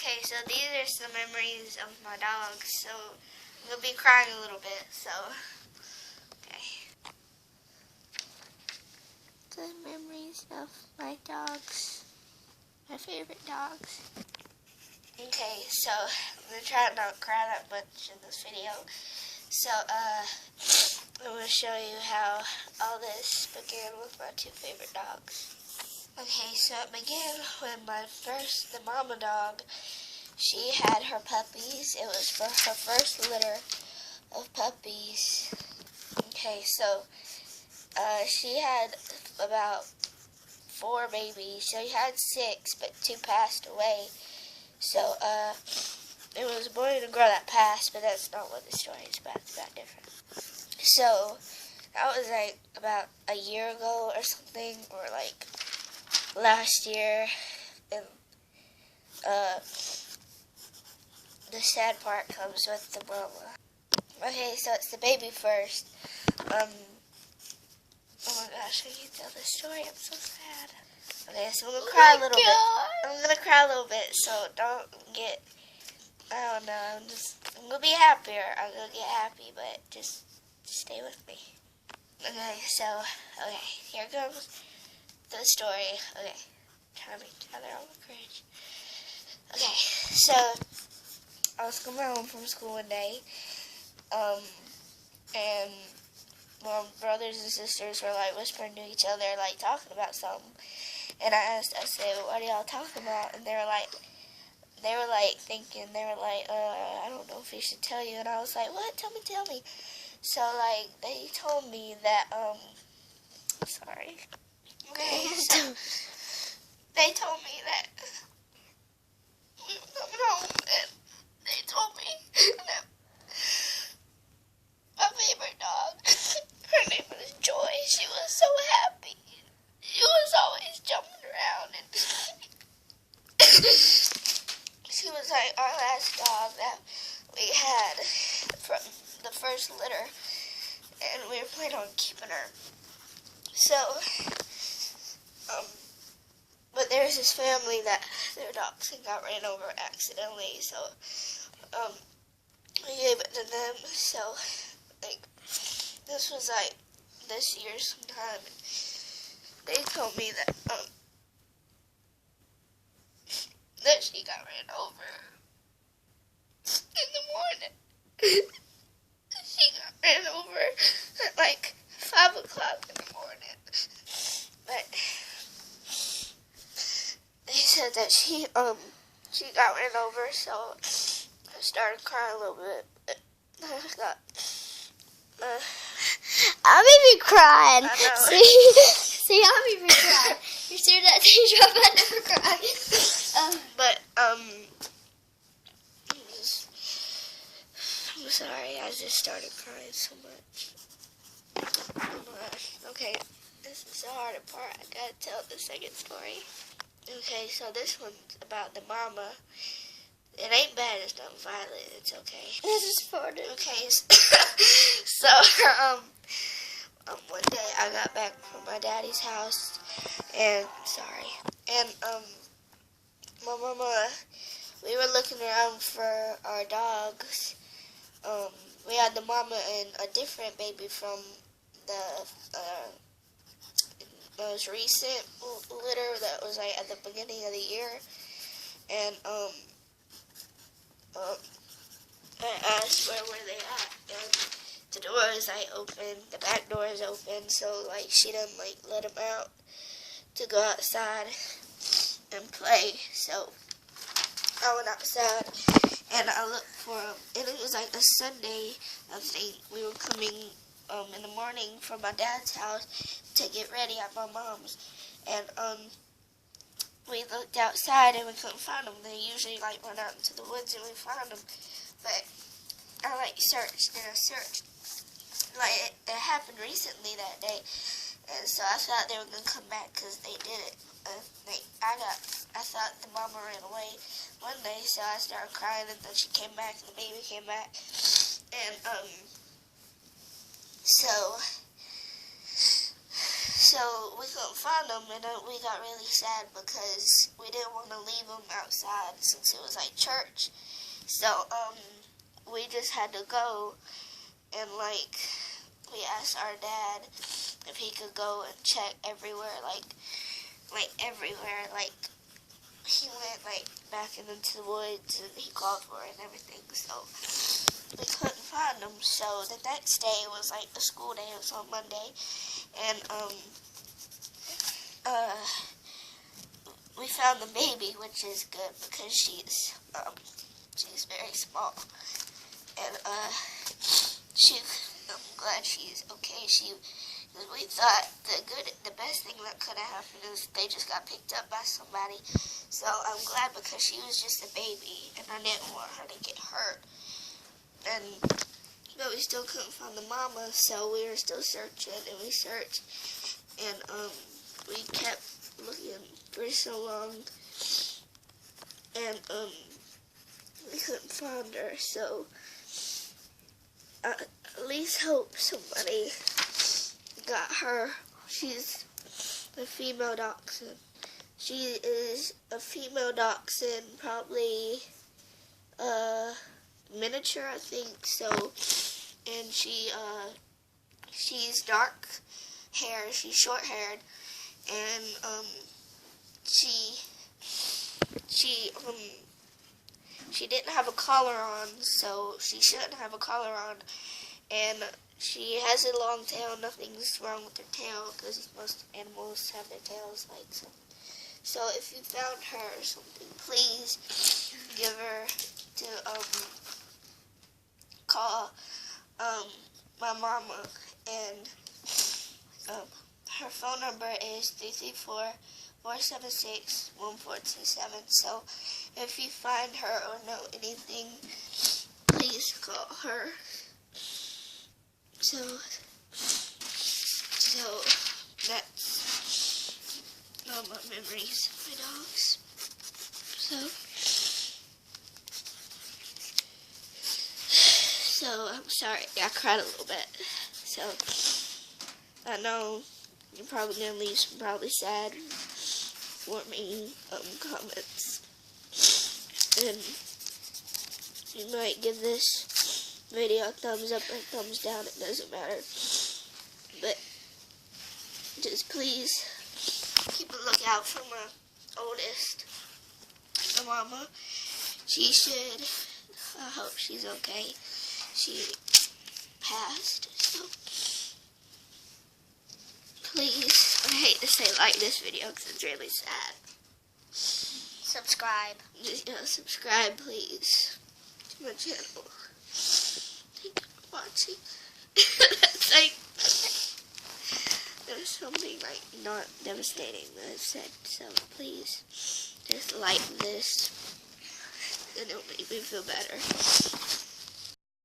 Okay, so these are some memories of my dogs, so I'm going to be crying a little bit, so, okay. The memories of my dogs, my favorite dogs. Okay, so I'm going to try not to cry that much in this video. So, I'm going to show you how all this began with my two favorite dogs. Okay, so it began when the mama dog, she had her puppies. It was for her first litter of puppies. Okay, so she had about 4 babies. So she had 6, but 2 passed away. So it was a boy and a girl that passed, but that's not what the story is about. It's about different. So that was like about a year ago or something, or like last year. And the sad part comes with the mama. Okay, so it's the baby first. Oh my gosh, I can't tell this story. I'm so sad. Okay, so I'm gonna cry a little bit. I'm gonna cry a little bit, so don't get. I don't know. I'm gonna be happier. I'm gonna get happy, but just stay with me. Okay, so here comes the story. Okay, trying to make together all the courage. Okay, so I was coming home from school one day, and my brothers and sisters were like whispering to each other, like talking about something. And I said, "What are y'all talking about?" And they were like thinking, I don't know if we should tell you. And I was like, "What? Tell me. So like they told me that sorry. Okay, so they told me that we were coming home, and they told me that my favorite dog, her name was Joy. She was so happy. She was always jumping around, and she was like our last dog that we had from the first litter, and we were planning on keeping her. So, but there's this family that their dogs got ran over accidentally, so, we gave it to them. So, like, this was like this year sometime, and they told me that, that she got ran over in the morning. She got ran over at like 5 o'clock in the morning. But they said that she got ran over, so I started crying a little bit. I'm even crying. I know. See, I'm even crying. You see that teardrop? I never cry. But I'm sorry, I just started crying so much. Oh my gosh. Okay, this is the harder part. I gotta tell the second story. Okay, so this one's about the mama. It ain't bad, it's not violent, it's okay. This is for it. Okay, so, one day I got back from my daddy's house, and, my mama, we were looking around for our dogs. We had the mama and a different baby from the, most recent litter that was, like, at the beginning of the year, and, I asked where were they at, and the door is like open, the back door is open, so like she didn't like let them out to go outside and play. So I went outside and I looked for them, and it was like a Sunday. I think we were coming in the morning from my dad's house to get ready at my mom's, and we looked outside and we couldn't find them. They usually like run out into the woods and we found them. But I like searched and I searched. Like it happened recently that day, and so I thought they were gonna come back because they didn't. I thought the mama ran away one day, so I started crying, and then she came back and the baby came back, and So we couldn't find them, and then we got really sad because we didn't want to leave them outside since it was like church. So we just had to go, and like we asked our dad if he could go and check everywhere, like everywhere, like he went like back into the woods and he called for it and everything. So we couldn't find them. So the next day was like the school day. It was on Monday, and we found the baby, which is good because she's very small, and I'm glad she's okay. We thought the best thing that could have happened is they just got picked up by somebody. So I'm glad because she was just a baby, and I didn't want her to get hurt. But we still couldn't find the mama, so we were still searching, and we searched, and we kept looking for so long, and we couldn't find her. So I at least hope somebody got her. She's a female dachshund. She is a female dachshund, probably miniature, I think. So, and she's dark hair. She's short haired, and she didn't have a collar on, so she shouldn't have a collar on, and she has a long tail. Nothing's wrong with her tail because most animals have their tails like so. So if you found her or something, please give her to call my mama, and her phone number is 334-476-1427. So if you find her or know anything, please call her. So that's all my memories of my dogs. So I'm sorry, I cried a little bit. So I know you're probably gonna leave some probably sad for me comments, and you might give this video a thumbs up or thumbs down. It doesn't matter, but just please keep a lookout for my oldest, my mama. I hope she's okay. She passed, so please, I hate to say like this video because it's really sad. Subscribe. Subscribe, please, to my channel. Thank you for watching. There's something like not devastating that I've said, so please just like this and it'll make me feel better.